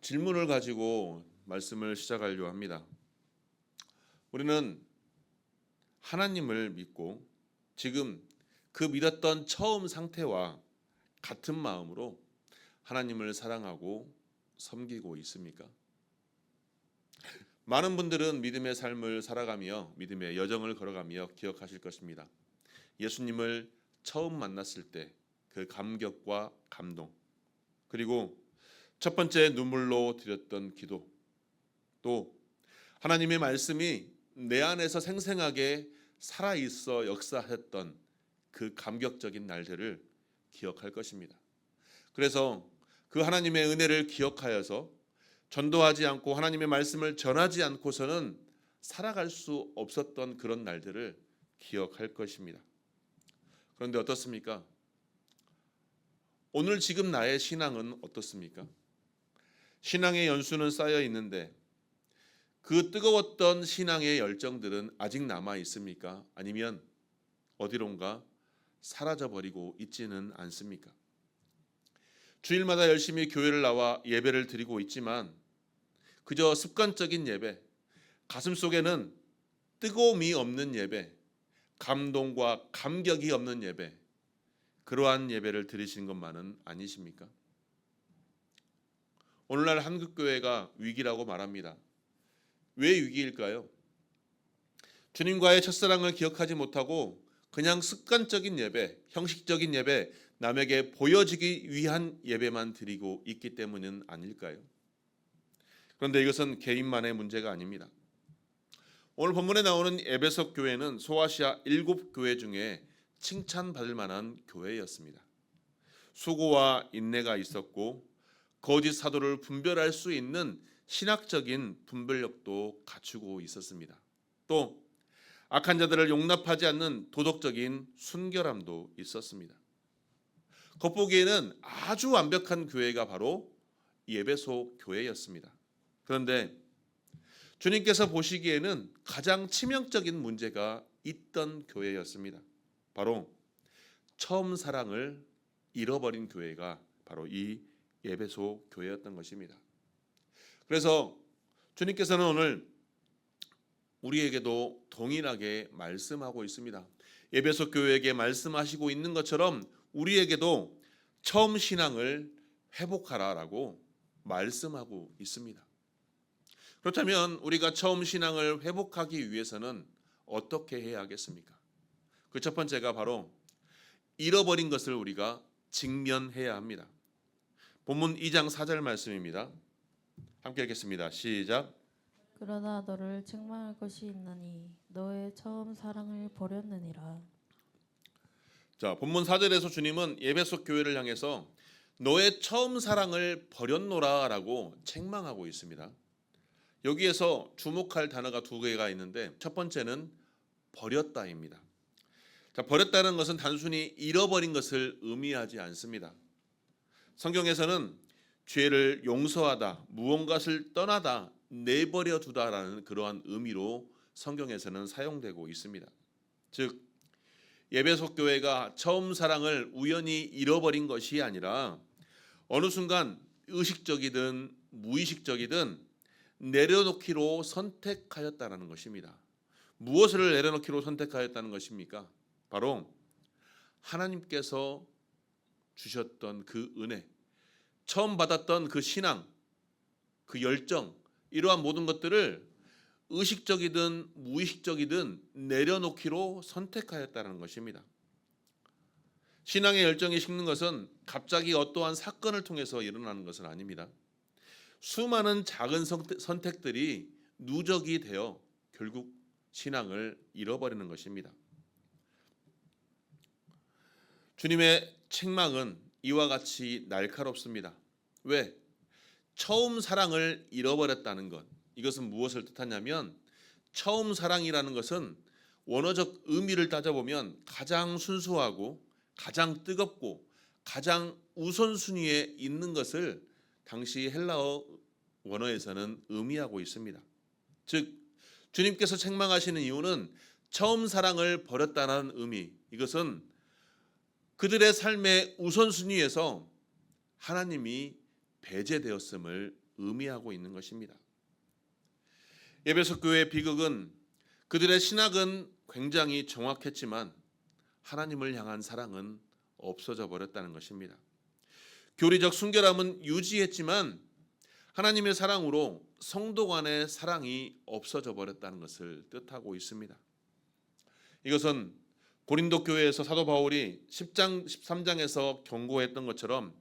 질문을 가지고 말씀을 시작하려고 합니다. 우리는 하나님을 믿고 지금 그 믿었던 처음 상태와 같은 마음으로 하나님을 사랑하고 섬기고 있습니까? 많은 분들은 믿음의 삶을 살아가며 믿음의 여정을 걸어가며 기억하실 것입니다. 예수님을 처음 만났을 때 그 감격과 감동, 그리고 첫 번째 눈물로 드렸던 기도, 또 하나님의 말씀이 내 안에서 생생하게 살아있어 역사했던 그 감격적인 날들을 기억할 것입니다. 그래서 그 하나님의 은혜를 기억하여서 전도하지 않고 하나님의 말씀을 전하지 않고서는 살아갈 수 없었던 그런 날들을 기억할 것입니다. 그런데 어떻습니까? 오늘 지금 나의 신앙은 어떻습니까? 신앙의 연수는 쌓여 있는데 그 뜨거웠던 신앙의 열정들은 아직 남아 있습니까? 아니면 어디론가 사라져 버리고 있지는 않습니까? 주일마다 열심히 교회를 나와 예배를 드리고 있지만 그저 습관적인 예배, 가슴 속에는 뜨거움이 없는 예배, 감동과 감격이 없는 예배, 그러한 예배를 드리신 것만은 아니십니까? 오늘날 한국교회가 위기라고 말합니다. 왜 위기일까요? 주님과의 첫사랑을 기억하지 못하고 그냥 습관적인 예배, 형식적인 예배, 남에게 보여지기 위한 예배만 드리고 있기 때문은 아닐까요? 그런데 이것은 개인만의 문제가 아닙니다. 오늘 본문에 나오는 에베소 교회는 소아시아 7교회 중에 칭찬받을 만한 교회였습니다. 수고와 인내가 있었고 거짓 사도를 분별할 수 있는 신학적인 분별력도 갖추고 있었습니다. 또 악한 자들을 용납하지 않는 도덕적인 순결함도 있었습니다. 겉보기에는 아주 완벽한 교회가 바로 에베소 교회였습니다. 그런데 주님께서 보시기에는 가장 치명적인 문제가 있던 교회였습니다. 바로 처음 사랑을 잃어버린 교회가 바로 이 에베소 교회였던 것입니다. 그래서 주님께서는 오늘 우리에게도 동일하게 말씀하고 있습니다. 에베소 교회에게 말씀하시고 있는 것처럼 우리에게도 처음 신앙을 회복하라라고 말씀하고 있습니다. 그렇다면 우리가 처음 신앙을 회복하기 위해서는 어떻게 해야 하겠습니까? 그 첫 번째가 바로 잃어버린 것을 우리가 직면해야 합니다. 본문 2장 4절 말씀입니다. 함께 읽겠습니다. 시작. 그러나 너를 책망할 것이 있나니 너의 처음 사랑을 버렸느니라. 자, 본문 4절에서 주님은 에베소 교회를 향해서 너의 처음 사랑을 버렸노라라고 책망하고 있습니다. 여기에서 주목할 단어가 두 개가 있는데 첫 번째는 버렸다입니다. 자, 버렸다는 것은 단순히 잃어버린 것을 의미하지 않습니다. 성경에서는 죄를 용서하다, 무언가를 떠나다, 내버려 두다라는 그러한 의미로 성경에서는 사용되고 있습니다. 즉 에베소 교회가 처음 사랑을 우연히 잃어버린 것이 아니라 어느 순간 의식적이든 무의식적이든 내려놓기로 선택하였다는 것입니다. 무엇을 내려놓기로 선택하였다는 것입니까? 바로 하나님께서 주셨던 그 은혜, 처음 받았던 그 신앙, 그 열정, 이러한 모든 것들을 의식적이든 무의식적이든 내려놓기로 선택하였다는 것입니다. 신앙의 열정이 식는 것은 갑자기 어떠한 사건을 통해서 일어나는 것은 아닙니다. 수많은 작은 선택들이 누적이 되어 결국 신앙을 잃어버리는 것입니다. 주님의 책망은 이와 같이 날카롭습니다. 왜? 처음 사랑을 잃어버렸다는 것. 이것은 무엇을 뜻하냐면 처음 사랑이라는 것은 원어적 의미를 따져보면 가장 순수하고 가장 뜨겁고 가장 우선순위에 있는 것을 당시 헬라어 원어에서는 의미하고 있습니다. 즉 주님께서 책망하시는 이유는 처음 사랑을 버렸다는 의미, 이것은 그들의 삶의 우선순위에서 하나님이 배제되었음을 의미하고 있는 것입니다. 에베소 교회의 비극은 그들의 신학은 굉장히 정확했지만 하나님을 향한 사랑은 없어져 버렸다는 것입니다. 교리적 순결함은 유지했지만 하나님의 사랑으로 성도 간의 사랑이 없어져 버렸다는 것을 뜻하고 있습니다. 이것은 고린도 교회에서 사도 바울이 10장 13장에서 경고했던 것처럼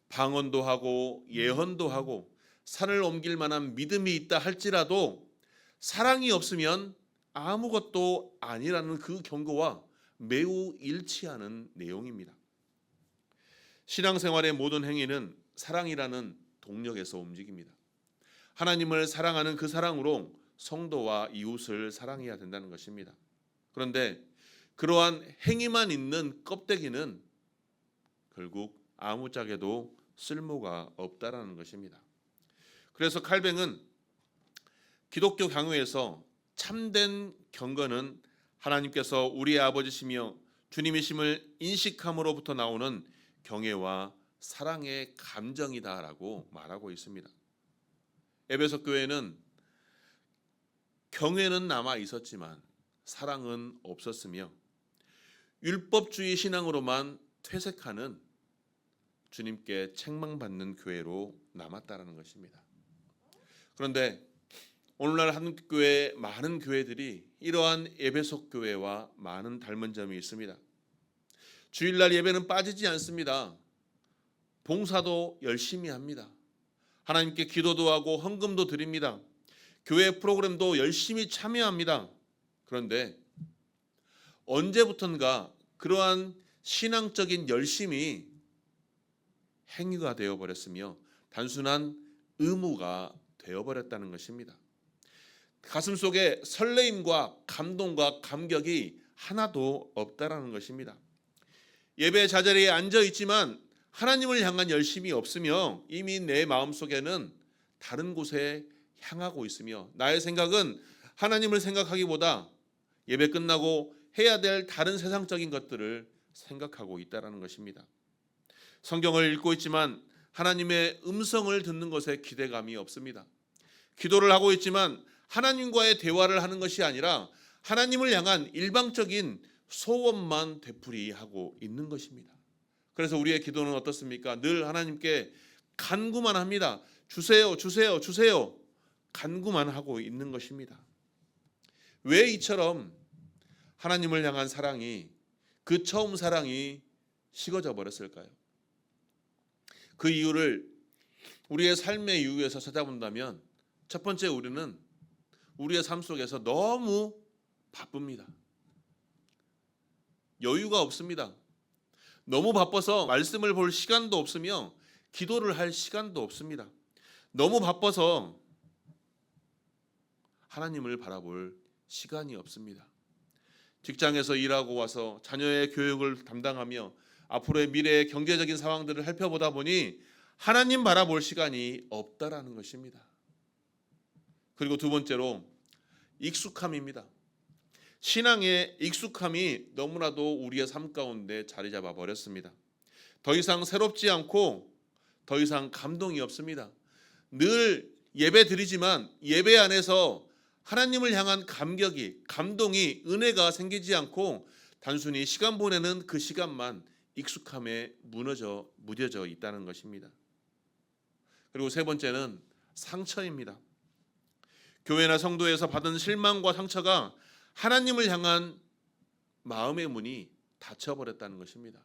방언도 하고 예언도 하고 산을 옮길 만한 믿음이 있다 할지라도 사랑이 없으면 아무것도 아니라는 그 경고와 매우 일치하는 내용입니다. 신앙생활의 모든 행위는 사랑이라는 동력에서 움직입니다. 하나님을 사랑하는 그 사랑으로 성도와 이웃을 사랑해야 된다는 것입니다. 그런데 그러한 행위만 있는 껍데기는 결국 아무짝에도 쓸모가 없다라는 것입니다. 그래서 칼뱅은 기독교 강요에서 참된 경건은 하나님께서 우리의 아버지시며 주님이심을 인식함으로부터 나오는 경외와 사랑의 감정이다라고 말하고 있습니다. 에베소 교회는 경외는 남아 있었지만 사랑은 없었으며 율법주의 신앙으로만 퇴색하는 주님께 책망받는 교회로 남았다라는 것입니다. 그런데 오늘날 한국교회 많은 교회들이 이러한 에베소 교회와 많은 닮은 점이 있습니다. 주일날 예배는 빠지지 않습니다. 봉사도 열심히 합니다. 하나님께 기도도 하고 헌금도 드립니다. 교회 프로그램도 열심히 참여합니다. 그런데 언제부턴가 그러한 신앙적인 열심이 행위가 되어버렸으며 단순한 의무가 되어버렸다는 것입니다. 가슴속에 설레임과 감동과 감격이 하나도 없다라는 것입니다. 예배 자리에 앉아 있지만 하나님을 향한 열심이 없으며 이미 내 마음속에는 다른 곳에 향하고 있으며 나의 생각은 하나님을 생각하기보다 예배 끝나고 해야 될 다른 세상적인 것들을 생각하고 있다라는 것입니다. 성경을 읽고 있지만 하나님의 음성을 듣는 것에 기대감이 없습니다. 기도를 하고 있지만 하나님과의 대화를 하는 것이 아니라 하나님을 향한 일방적인 소원만 되풀이하고 있는 것입니다. 그래서 우리의 기도는 어떻습니까? 늘 하나님께 간구만 합니다. 주세요, 주세요, 주세요. 간구만 하고 있는 것입니다. 왜 이처럼 하나님을 향한 사랑이, 그 처음 사랑이 식어져 버렸을까요? 그 이유를 우리의 삶의 이유에서 찾아본다면 첫 번째, 우리는 우리의 삶 속에서 너무 바쁩니다. 여유가 없습니다. 너무 바빠서 말씀을 볼 시간도 없으며 기도를 할 시간도 없습니다. 너무 바빠서 하나님을 바라볼 시간이 없습니다. 직장에서 일하고 와서 자녀의 교육을 담당하며 앞으로의 미래의 경제적인 상황들을 살펴보다 보니 하나님 바라볼 시간이 없다라는 것입니다. 그리고 두 번째로 익숙함입니다. 신앙의 익숙함이 너무나도 우리의 삶 가운데 자리 잡아 버렸습니다. 더 이상 새롭지 않고 더 이상 감동이 없습니다. 늘 예배 드리지만 예배 안에서 하나님을 향한 감동이, 은혜가 생기지 않고 단순히 시간 보내는 그 시간만 익숙함에 무뎌져 있다는 것입니다. 그리고 세 번째는 상처입니다. 교회나 성도에서 받은 실망과 상처가 하나님을 향한 마음의 문이 닫혀버렸다는 것입니다.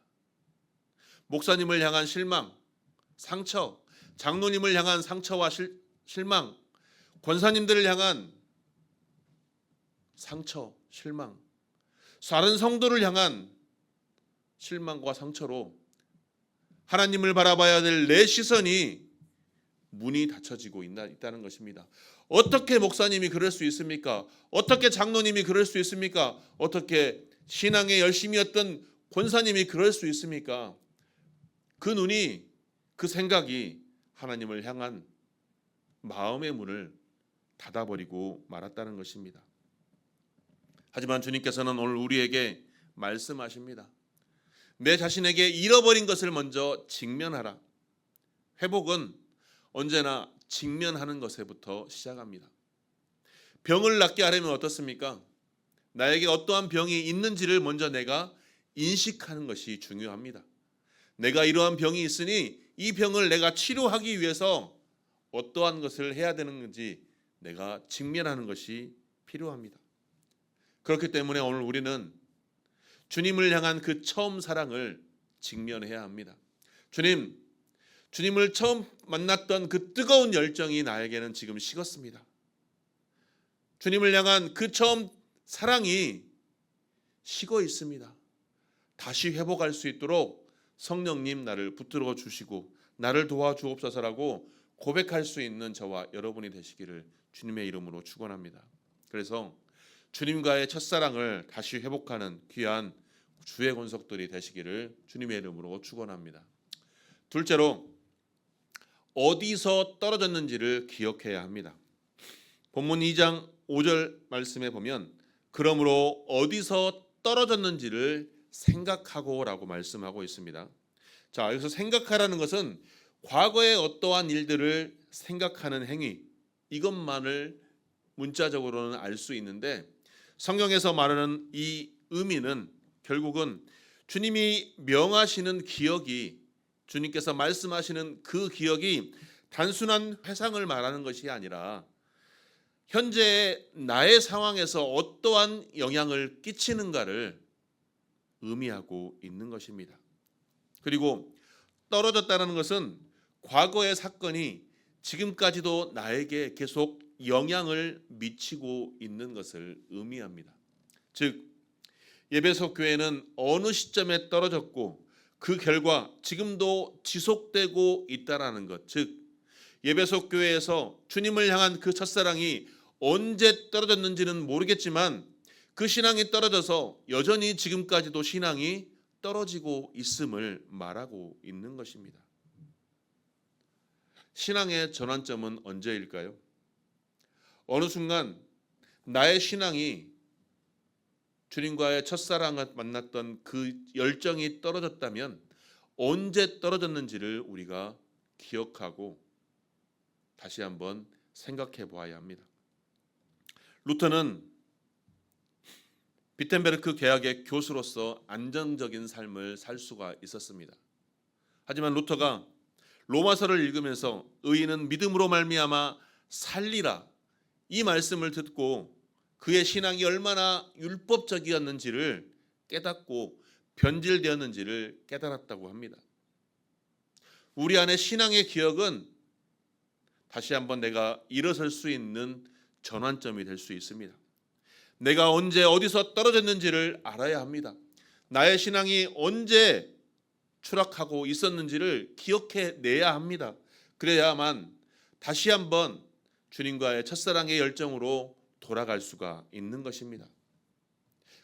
목사님을 향한 실망, 상처, 장로님을 향한 상처와 실망, 권사님들을 향한 상처, 실망, 다른 성도를 향한 실망과 상처로 하나님을 바라봐야 될 내 시선이 문이 닫혀지고 있다는 것입니다. 어떻게 목사님이 그럴 수 있습니까? 어떻게 장로님이 그럴 수 있습니까? 어떻게 신앙에 열심히 했던 권사님이 그럴 수 있습니까? 그 눈이, 그 생각이 하나님을 향한 마음의 문을 닫아버리고 말았다는 것입니다. 하지만 주님께서는 오늘 우리에게 말씀하십니다. 내 자신에게 잃어버린 것을 먼저 직면하라. 회복은 언제나 직면하는 것에부터 시작합니다. 병을 낫게 하려면 어떻습니까? 나에게 어떠한 병이 있는지를 먼저 내가 인식하는 것이 중요합니다. 내가 이러한 병이 있으니 이 병을 내가 치료하기 위해서 어떠한 것을 해야 되는 건지 내가 직면하는 것이 필요합니다. 그렇기 때문에 오늘 우리는 주님을 향한 그 처음 사랑을 직면해야 합니다. 주님을 처음 만났던 그 뜨거운 열정이 나에게는 지금 식었습니다. 주님을 향한 그 처음 사랑이 식어 있습니다. 다시 회복할 수 있도록 성령님 나를 붙들어 주시고 나를 도와주옵소서라고 고백할 수 있는 저와 여러분이 되시기를 주님의 이름으로 축원합니다. 그래서 주님과의 첫사랑을 다시 회복하는 귀한 주의 권속들이 되시기를 주님의 이름으로 축원합니다. 둘째로 어디서 떨어졌는지를 기억해야 합니다. 본문 2장 5절 말씀에 보면 그러므로 어디서 떨어졌는지를 생각하고라고 말씀하고 있습니다. 자, 여기서 생각하라는 것은 과거의 어떠한 일들을 생각하는 행위, 이것만을 문자적으로는 알 수 있는데 성경에서 말하는 이 의미는 결국은 주님이 명하시는 기억이, 주님께서 말씀하시는 그 기억이 단순한 회상을 말하는 것이 아니라 현재 나의 상황에서 어떠한 영향을 끼치는가를 의미하고 있는 것입니다. 그리고 떨어졌다는 것은 과거의 사건이 지금까지도 나에게 계속 영향을 미치고 있는 것을 의미합니다. 즉 에베소 교회는 어느 시점에 떨어졌고 그 결과 지금도 지속되고 있다라는 것, 즉 에베소 교회에서 주님을 향한 그 첫사랑이 언제 떨어졌는지는 모르겠지만 그 신앙이 떨어져서 여전히 지금까지도 신앙이 떨어지고 있음을 말하고 있는 것입니다. 신앙의 전환점은 언제일까요? 어느 순간 나의 신앙이 주님과의 첫사랑을 만났던 그 열정이 떨어졌다면 언제 떨어졌는지를 우리가 기억하고 다시 한번 생각해 보아야 합니다. 루터는 비텐베르크 개학의 교수로서 안정적인 삶을 살 수가 있었습니다. 하지만 루터가 로마서를 읽으면서 의인은 믿음으로 말미암아 살리라 이 말씀을 듣고 그의 신앙이 얼마나 율법적이었는지를 깨닫고 변질되었는지를 깨달았다고 합니다. 우리 안에 신앙의 기억은 다시 한번 내가 일어설 수 있는 전환점이 될 수 있습니다. 내가 언제 어디서 떨어졌는지를 알아야 합니다. 나의 신앙이 언제 추락하고 있었는지를 기억해내야 합니다. 그래야만 다시 한번 주님과의 첫사랑의 열정으로 돌아갈 수가 있는 것입니다.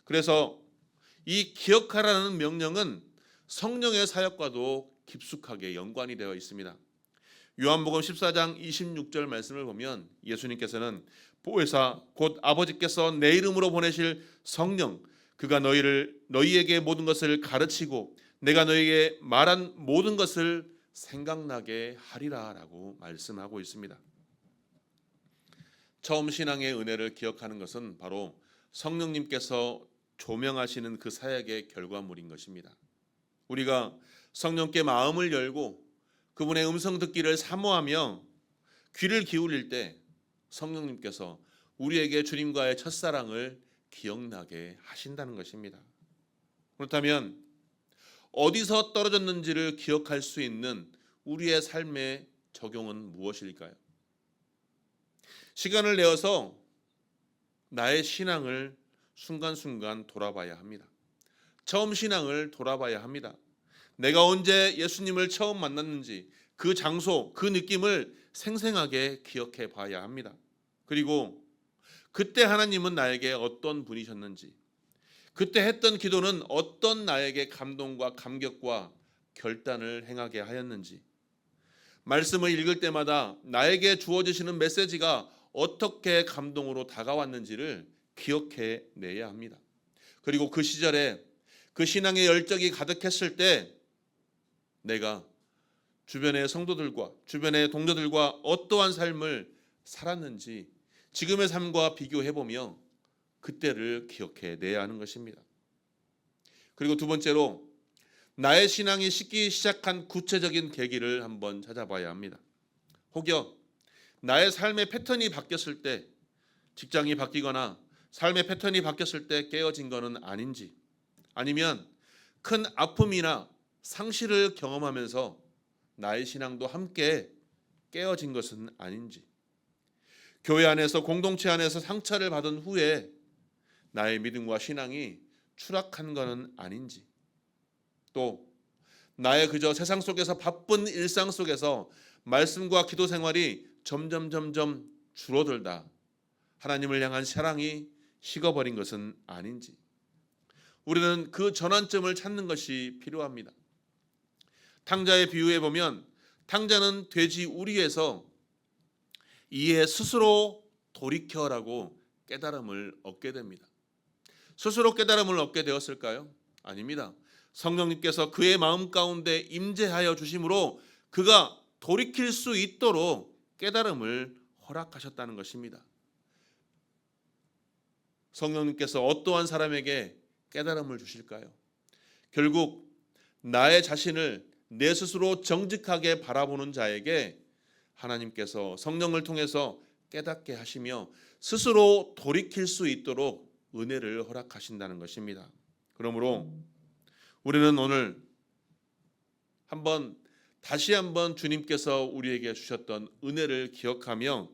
그래서 이 기억하라는 명령은 성령의 사역과도 깊숙하게 연관이 되어 있습니다. 요한복음 14장 26절 말씀을 보면 예수님께서는 보혜사 곧 아버지께서 내 이름으로 보내실 성령 그가 너희에게 모든 것을 가르치고 내가 너희에게 말한 모든 것을 생각나게 하리라라고 말씀하고 있습니다. 처음 신앙의 은혜를 기억하는 것은 바로 성령님께서 조명하시는 그 사역의 결과물인 것입니다. 우리가 성령께 마음을 열고 그분의 음성 듣기를 사모하며 귀를 기울일 때 성령님께서 우리에게 주님과의 첫사랑을 기억나게 하신다는 것입니다. 그렇다면 어디서 떨어졌는지를 기억할 수 있는 우리의 삶의 적용은 무엇일까요? 시간을 내어서 나의 신앙을 순간순간 돌아봐야 합니다. 처음 신앙을 돌아봐야 합니다. 내가 언제 예수님을 처음 만났는지 그 장소, 그 느낌을 생생하게 기억해 봐야 합니다. 그리고 그때 하나님은 나에게 어떤 분이셨는지, 그때 했던 기도는 어떤 나에게 감동과 감격과 결단을 행하게 하였는지, 말씀을 읽을 때마다 나에게 주어지시는 메시지가 어떻게 감동으로 다가왔는지를 기억해 내야 합니다. 그리고 그 시절에 그 신앙의 열정이 가득했을 때 내가 주변의 성도들과 주변의 동료들과 어떠한 삶을 살았는지 지금의 삶과 비교해보며 그때를 기억해내야 하는 것입니다. 그리고 두 번째로 나의 신앙이 식기 시작한 구체적인 계기를 한번 찾아봐야 합니다. 혹여 나의 삶의 패턴이 바뀌었을 때, 직장이 바뀌거나 삶의 패턴이 바뀌었을 때 깨어진 것은 아닌지, 아니면 큰 아픔이나 상실을 경험하면서 나의 신앙도 함께 깨어진 것은 아닌지, 교회 안에서 공동체 안에서 상처를 받은 후에 나의 믿음과 신앙이 추락한 것은 아닌지, 또 나의 그저 세상 속에서 바쁜 일상 속에서 말씀과 기도 생활이 점점 줄어들다 하나님을 향한 사랑이 식어버린 것은 아닌지, 우리는 그 전환점을 찾는 것이 필요합니다. 탕자의 비유에 보면 탕자는 돼지 우리에서 이에 스스로 돌이켜라고 깨달음을 얻게 됩니다. 스스로 깨달음을 얻게 되었을까요? 아닙니다. 성령님께서 그의 마음 가운데 임재하여 주심으로 그가 돌이킬 수 있도록 깨달음을 허락하셨다는 것입니다. 성령님께서 어떠한 사람에게 깨달음을 주실까요? 결국 나의 자신을 내 스스로 정직하게 바라보는 자에게 하나님께서 성령을 통해서 깨닫게 하시며 스스로 돌이킬 수 있도록 은혜를 허락하신다는 것입니다. 그러므로 우리는 오늘 다시 한번 주님께서 우리에게 주셨던 은혜를 기억하며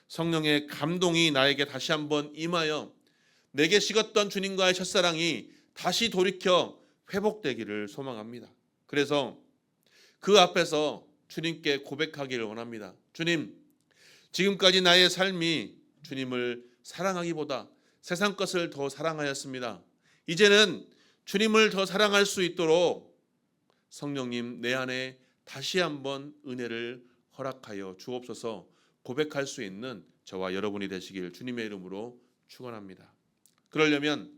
성령의 감동이 나에게 다시 한번 임하여 내게 식었던 주님과의 첫사랑이 다시 돌이켜 회복되기를 소망합니다. 그래서 그 앞에서 주님께 고백하기를 원합니다. 주님, 지금까지 나의 삶이 주님을 사랑하기보다 세상 것을 더 사랑하였습니다. 이제는 주님을 더 사랑할 수 있도록 성령님 내 안에 다시 한번 은혜를 허락하여 주옵소서. 고백할 수 있는 저와 여러분이 되시길 주님의 이름으로 축원합니다. 그러려면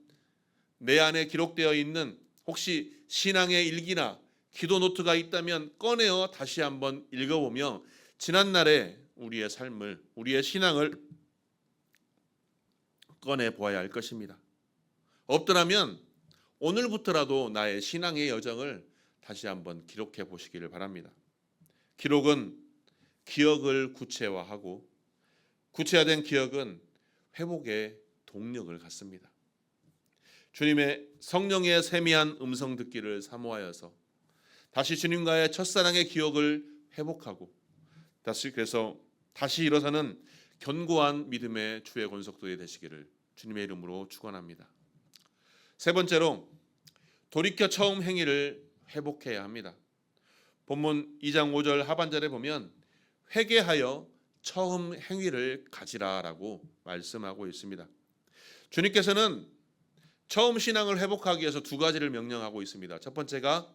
내 안에 기록되어 있는 혹시 신앙의 일기나 기도 노트가 있다면 꺼내어 다시 한번 읽어보며 지난날의 우리의 삶을, 우리의 신앙을 꺼내 보아야 할 것입니다. 없더라면 오늘부터라도 나의 신앙의 여정을 다시 한번 기록해 보시기를 바랍니다. 기록은 기억을 구체화하고 구체화된 기억은 회복의 동력을 갖습니다. 주님의 성령의 세미한 음성 듣기를 사모하여서 다시 주님과의 첫사랑의 기억을 회복하고 그래서 다시 일어서는 견고한 믿음의 주의 권속들이 되시기를 주님의 이름으로 축원합니다. 세 번째로 돌이켜 처음 행위를 회복해야 합니다. 본문 2장 5절 하반절에 보면 회개하여 처음 행위를 가지라라고 말씀하고 있습니다. 주님께서는 처음 신앙을 회복하기 위해서 두 가지를 명령하고 있습니다. 첫 번째가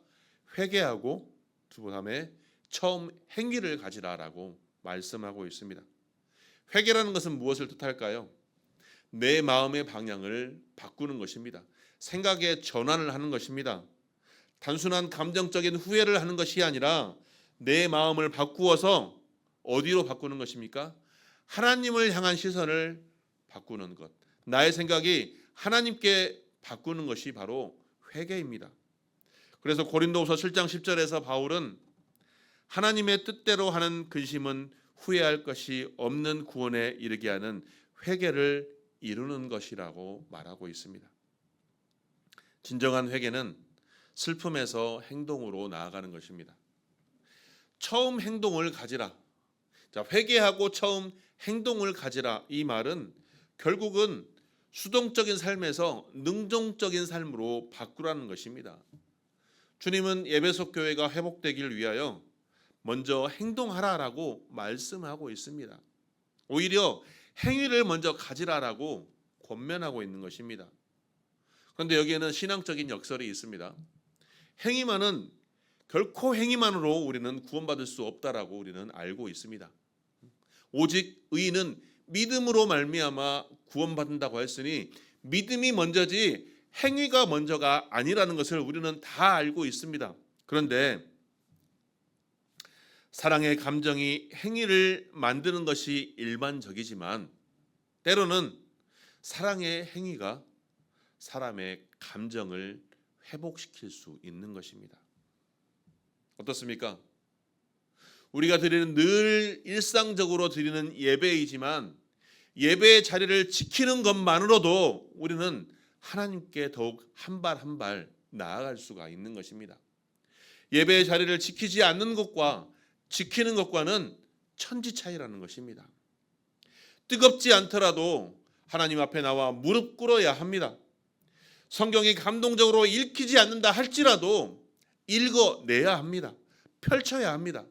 회개하고 두 다음에 처음 행위를 가지라라고 말씀하고 있습니다. 회개라는 것은 무엇을 뜻할까요? 내 마음의 방향을 바꾸는 것입니다. 생각의 전환을 하는 것입니다. 단순한 감정적인 후회를 하는 것이 아니라 내 마음을 바꾸어서 어디로 바꾸는 것입니까? 하나님을 향한 시선을 바꾸는 것. 나의 생각이 하나님께 바꾸는 것이 바로 회개입니다. 그래서 고린도후서 7장 10절에서 바울은 하나님의 뜻대로 하는 근심은 후회할 것이 없는 구원에 이르게 하는 회개를 이루는 것이라고 말하고 있습니다. 진정한 회개는 슬픔에서 행동으로 나아가는 것입니다. 처음 행동을 가지라. 자, 회개하고 처음 행동을 가지라. 이 말은 결국은 수동적인 삶에서 능동적인 삶으로 바꾸라는 것입니다. 주님은 에베소 교회가 회복되기를 위하여 먼저 행동하라라고 말씀하고 있습니다. 오히려 행위를 먼저 가지라라고 권면하고 있는 것입니다. 그런데 여기에는 신앙적인 역설이 있습니다. 결코 행위만으로 우리는 구원받을 수 없다라고 우리는 알고 있습니다. 오직 의인은 믿음으로 말미암아 구원받는다고 했으니 믿음이 먼저지 행위가 먼저가 아니라는 것을 우리는 다 알고 있습니다. 그런데 사랑의 감정이 행위를 만드는 것이 일반적이지만 때로는 사랑의 행위가 사람의 감정을 회복시킬 수 있는 것입니다. 어떻습니까? 우리가 드리는 늘 일상적으로 드리는 예배이지만 예배의 자리를 지키는 것만으로도 우리는 하나님께 더욱 한 발 한 발 나아갈 수가 있는 것입니다. 예배의 자리를 지키지 않는 것과 지키는 것과는 천지 차이라는 것입니다. 뜨겁지 않더라도 하나님 앞에 나와 무릎 꿇어야 합니다. 성경이 감동적으로 읽히지 않는다 할지라도 읽어내야 합니다. 펼쳐야 합니다.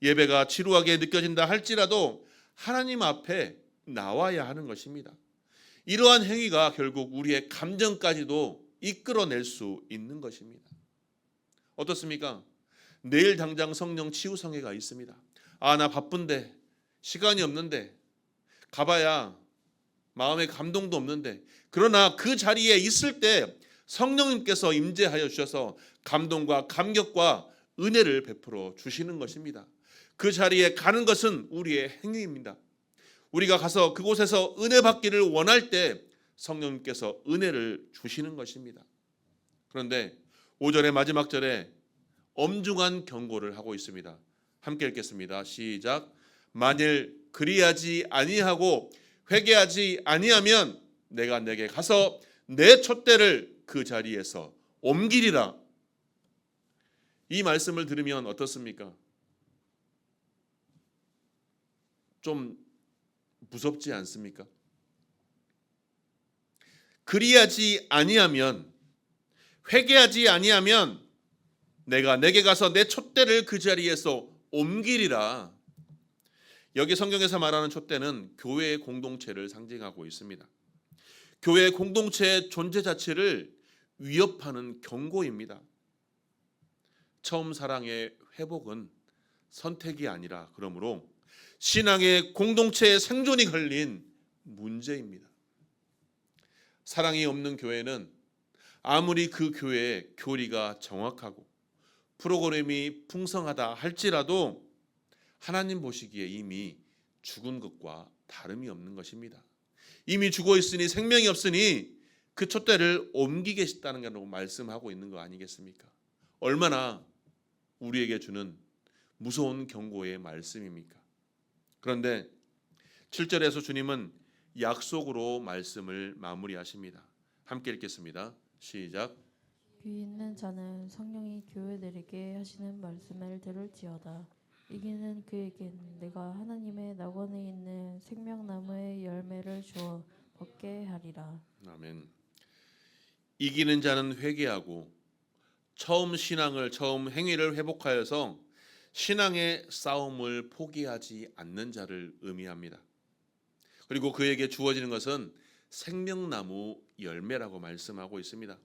예배가 지루하게 느껴진다 할지라도 하나님 앞에 나와야 하는 것입니다. 이러한 행위가 결국 우리의 감정까지도 이끌어낼 수 있는 것입니다. 어떻습니까? 내일 당장 성령 치유성회가 있습니다. 나 바쁜데 시간이 없는데 가봐야 마음의 감동도 없는데, 그러나 그 자리에 있을 때 성령님께서 임재하여 주셔서 감동과 감격과 은혜를 베풀어 주시는 것입니다. 그 자리에 가는 것은 우리의 행위입니다. 우리가 가서 그곳에서 은혜 받기를 원할 때 성령님께서 은혜를 주시는 것입니다. 그런데 5절의 마지막 절에 엄중한 경고를 하고 있습니다. 함께 읽겠습니다. 시작. 만일 그리하지 아니하고 회개하지 아니하면 내가 내게 가서 내 촛대를 그 자리에서 옮기리라. 이 말씀을 들으면 어떻습니까? 좀 무섭지 않습니까? 그리하지 아니하면, 회개하지 아니하면 내가 내게 가서 내 촛대를 그 자리에서 옮기리라. 여기 성경에서 말하는 촛대는 교회의 공동체를 상징하고 있습니다. 교회의 공동체의 존재 자체를 위협하는 경고입니다. 처음 사랑의 회복은 선택이 아니라 그러므로 신앙의 공동체의 생존이 걸린 문제입니다. 사랑이 없는 교회는 아무리 그 교회의 교리가 정확하고 프로그램이 풍성하다 할지라도 하나님 보시기에 이미 죽은 것과 다름이 없는 것입니다. 이미 죽어 있으니 생명이 없으니 그 촛대를 옮기겠다는 걸 말씀하고 있는 거 아니겠습니까? 얼마나 우리에게 주는 무서운 경고의 말씀입니까? 그런데 7절에서 주님은 약속으로 말씀을 마무리하십니다. 함께 읽겠습니다. 시작. 귀 있는 자는 성령이 교회들에게 하시는 말씀을 들을지어다. 이기는 그에겐 내가 하나님의 낙원에 있는 생명나무의 열매를 주어 먹게 하리라. 아멘. 이기는 자는 회개하고 처음 행위를 회복하여서 신앙의 싸움을 포기하지 않는 자를 의미합니다. 그리고 그에게 주어지는 것은 생명나무 열매라고 말씀하고 있습니다.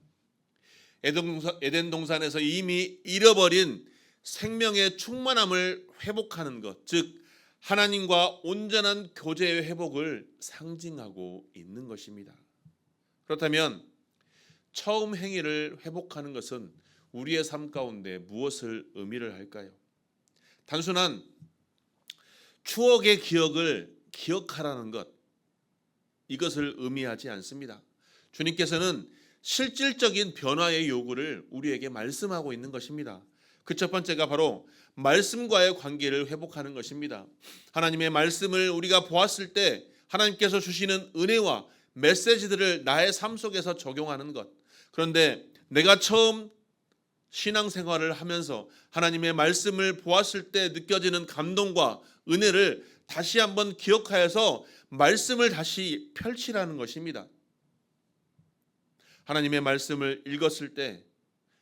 에덴 동산에서 이미 잃어버린 생명의 충만함을 회복하는 것, 즉 하나님과 온전한 교제의 회복을 상징하고 있는 것입니다. 그렇다면 처음 행위를 회복하는 것은 우리의 삶 가운데 무엇을 의미를 할까요? 단순한 추억의 기억을 기억하라는 것, 이것을 의미하지 않습니다. 주님께서는 실질적인 변화의 요구를 우리에게 말씀하고 있는 것입니다. 그 첫 번째가 바로 말씀과의 관계를 회복하는 것입니다. 하나님의 말씀을 우리가 보았을 때 하나님께서 주시는 은혜와 메시지들을 나의 삶 속에서 적용하는 것. 그런데 내가 처음 신앙생활을 하면서 하나님의 말씀을 보았을 때 느껴지는 감동과 은혜를 다시 한번 기억하여서 말씀을 다시 펼치라는 것입니다. 하나님의 말씀을 읽었을 때,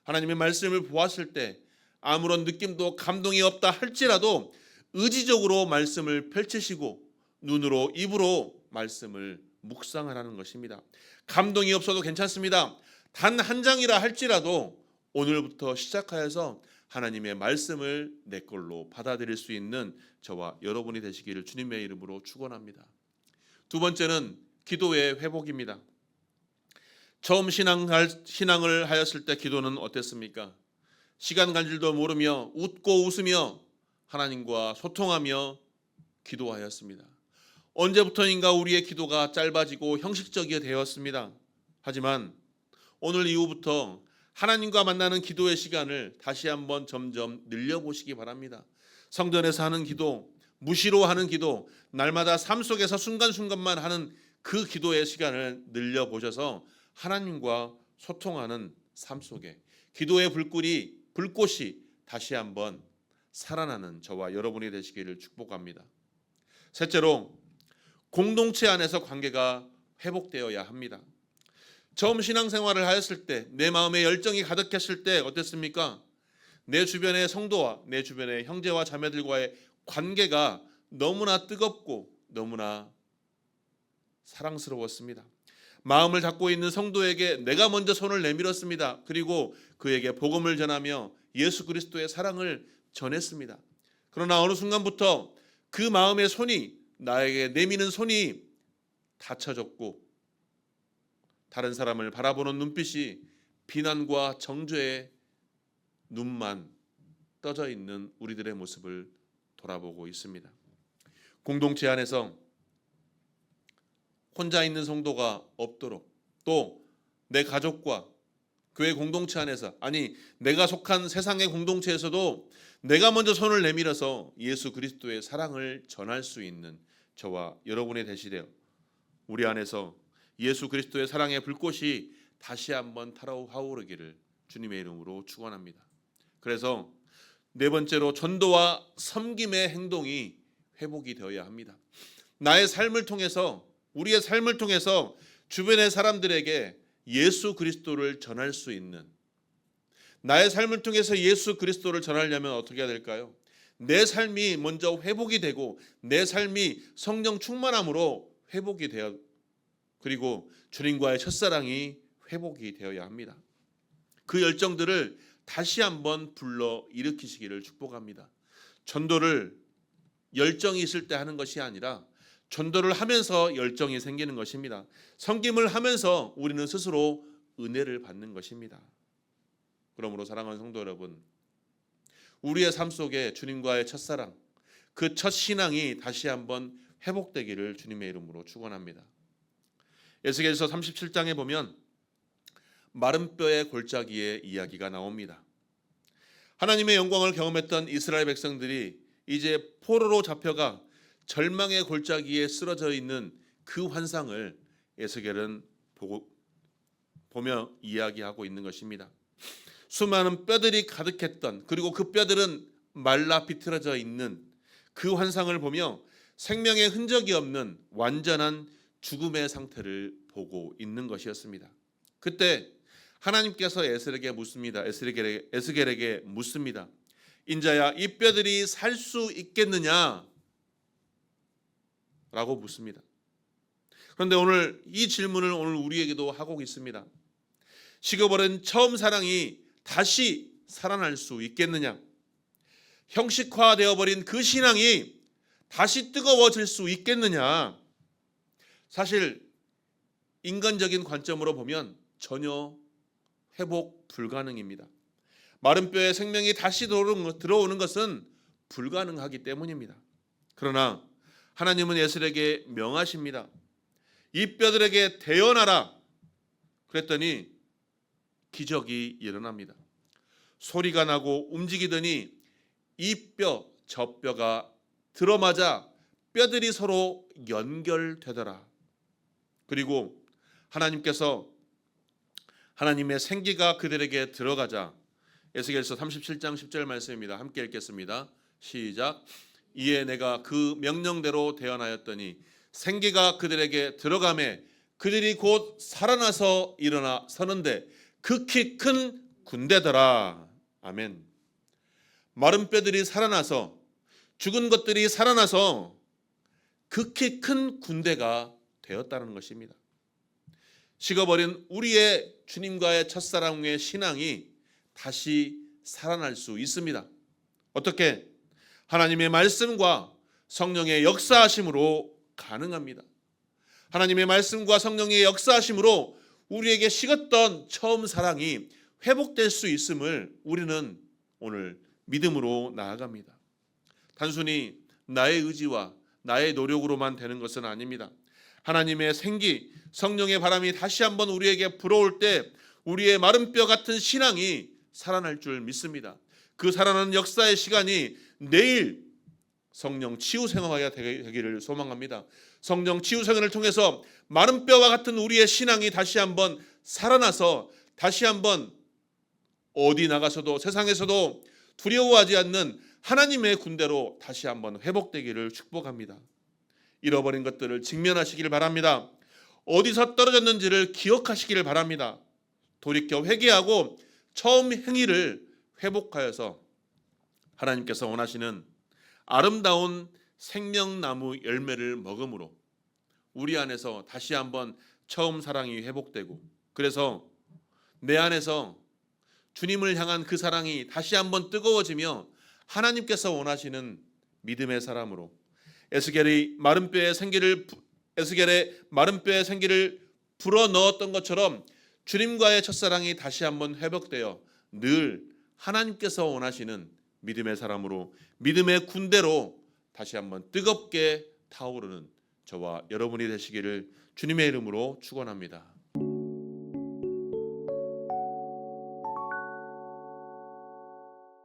하나님의 말씀을 보았을 때 아무런 느낌도 감동이 없다 할지라도 의지적으로 말씀을 펼치시고 눈으로 입으로 말씀을 묵상하라는 것입니다. 감동이 없어도 괜찮습니다. 단 한 장이라 할지라도 오늘부터 시작하여서 하나님의 말씀을 내 걸로 받아들일 수 있는 저와 여러분이 되시기를 주님의 이름으로 축원합니다. 두 번째는 기도의 회복입니다. 처음 신앙을 하였을 때 기도는 어땠습니까? 시간 갈 줄도 모르며 웃고 웃으며 하나님과 소통하며 기도하였습니다. 언제부터인가 우리의 기도가 짧아지고 형식적이 되었습니다. 하지만 오늘 이후부터 하나님과 만나는 기도의 시간을 다시 한번 점점 늘려보시기 바랍니다. 성전에서 하는 기도, 무시로 하는 기도, 날마다 삶 속에서 순간순간만 하는 그 기도의 시간을 늘려보셔서 하나님과 소통하는 삶 속에 기도의 불꽃이 다시 한번 살아나는 저와 여러분이 되시기를 축복합니다. 셋째로, 공동체 안에서 관계가 회복되어야 합니다. 처음 신앙생활을 하였을 때, 내 마음에 열정이 가득했을 때 어땠습니까? 내 주변의 성도와 내 주변의 형제와 자매들과의 관계가 너무나 뜨겁고 너무나 사랑스러웠습니다. 마음을 닫고 있는 성도에게 내가 먼저 손을 내밀었습니다. 그리고 그에게 복음을 전하며 예수 그리스도의 사랑을 전했습니다. 그러나 어느 순간부터 그 마음의 손이, 나에게 내미는 손이 닫혀졌고 다른 사람을 바라보는 눈빛이 비난과 정죄의 눈만 떠져 있는 우리들의 모습을 돌아보고 있습니다. 공동체 안에서 혼자 있는 성도가 없도록, 또 내 가족과 교회 공동체 안에서, 아니 내가 속한 세상의 공동체에서도 내가 먼저 손을 내밀어서 예수 그리스도의 사랑을 전할 수 있는 저와 여러분이 되시되어 우리 안에서 예수 그리스도의 사랑의 불꽃이 다시 한번 타오르기를 주님의 이름으로 축원합니다. 그래서 네 번째로, 전도와 섬김의 행동이 회복이 되어야 합니다. 나의 삶을 통해서, 우리의 삶을 통해서 주변의 사람들에게 예수 그리스도를 전할 수 있는, 나의 삶을 통해서 예수 그리스도를 전하려면 어떻게 해야 될까요? 내 삶이 먼저 회복이 되고 내 삶이 성령 충만함으로 회복이 되어, 그리고 주님과의 첫사랑이 회복이 되어야 합니다. 그 열정들을 다시 한번 불러 일으키시기를 축복합니다. 전도를 열정이 있을 때 하는 것이 아니라 전도를 하면서 열정이 생기는 것입니다. 섬김을 하면서 우리는 스스로 은혜를 받는 것입니다. 그러므로 사랑하는 성도 여러분, 우리의 삶 속에 주님과의 첫사랑, 그 첫 신앙이 다시 한번 회복되기를 주님의 이름으로 축원합니다. 에스겔서 37장에 보면 마른 뼈의 골짜기의 이야기가 나옵니다. 하나님의 영광을 경험했던 이스라엘 백성들이 이제 포로로 잡혀가 절망의 골짜기에 쓰러져 있는 그 환상을 에스겔은 보며 이야기하고 있는 것입니다. 수많은 뼈들이 가득했던, 그리고 그 뼈들은 말라 비틀어져 있는 그 환상을 보며 생명의 흔적이 없는 완전한 죽음의 상태를 보고 있는 것이었습니다. 그때 하나님께서 에스겔에게 묻습니다. 에스겔에게 묻습니다. 인자야, 이 뼈들이 살 수 있겠느냐? 라고 묻습니다. 그런데 오늘 이 질문을 오늘 우리에게도 하고 있습니다. 식어버린 처음 사랑이 다시 살아날 수 있겠느냐? 형식화되어 버린 그 신앙이 다시 뜨거워질 수 있겠느냐? 사실 인간적인 관점으로 보면 전혀 회복 불가능입니다. 마른 뼈에 생명이 다시 들어오는 것은 불가능하기 때문입니다. 그러나 하나님은 에스겔에게 명하십니다. 이 뼈들에게 대언하라. 그랬더니 기적이 일어납니다. 소리가 나고 움직이더니 이 뼈, 저 뼈가 들어맞아 뼈들이 서로 연결되더라. 그리고 하나님께서 하나님의 생기가 그들에게 들어가자, 에스겔서 37장 10절 말씀입니다. 함께 읽겠습니다. 시작. 이에 내가 그 명령대로 대언하였더니 생기가 그들에게 들어가매 그들이 곧 살아나서 일어나 서는데 극히 큰 군대더라. 아멘. 마른 뼈들이 살아나서, 죽은 것들이 살아나서 극히 큰 군대가 되었다는 것입니다. 식어버린 우리의 주님과의 첫사랑의 신앙이 다시 살아날 수 있습니다. 어떻게? 하나님의 말씀과 성령의 역사하심으로 가능합니다. 하나님의 말씀과 성령의 역사하심으로 우리에게 식었던 처음 사랑이 회복될 수 있음을 우리는 오늘 믿음으로 나아갑니다. 단순히 나의 의지와 나의 노력으로만 되는 것은 아닙니다. 하나님의 생기, 성령의 바람이 다시 한번 우리에게 불어올 때 우리의 마른 뼈 같은 신앙이 살아날 줄 믿습니다. 그 살아나는 역사의 시간이 내일 성령 치유 생활이 되기를 소망합니다. 성령 치유 생활을 통해서 마른 뼈와 같은 우리의 신앙이 다시 한번 살아나서 다시 한번 어디 나가서도 세상에서도 두려워하지 않는 하나님의 군대로 다시 한번 회복되기를 축복합니다. 잃어버린 것들을 직면하시기를 바랍니다. 어디서 떨어졌는지를 기억하시기를 바랍니다. 돌이켜 회개하고 처음 행위를 회복하여서 하나님께서 원하시는 아름다운 생명나무 열매를 먹음으로 우리 안에서 다시 한번 처음 사랑이 회복되고, 그래서 내 안에서 주님을 향한 그 사랑이 다시 한번 뜨거워지며 하나님께서 원하시는 믿음의 사람으로 에스겔의 마른 뼈의 생기를 불어 넣었던 것처럼 주님과의 첫사랑이 다시 한번 회복되어 늘 하나님께서 원하시는 믿음의 사람으로, 믿음의 군대로 다시 한번 뜨겁게 타오르는 저와 여러분이 되시기를 주님의 이름으로 축원합니다.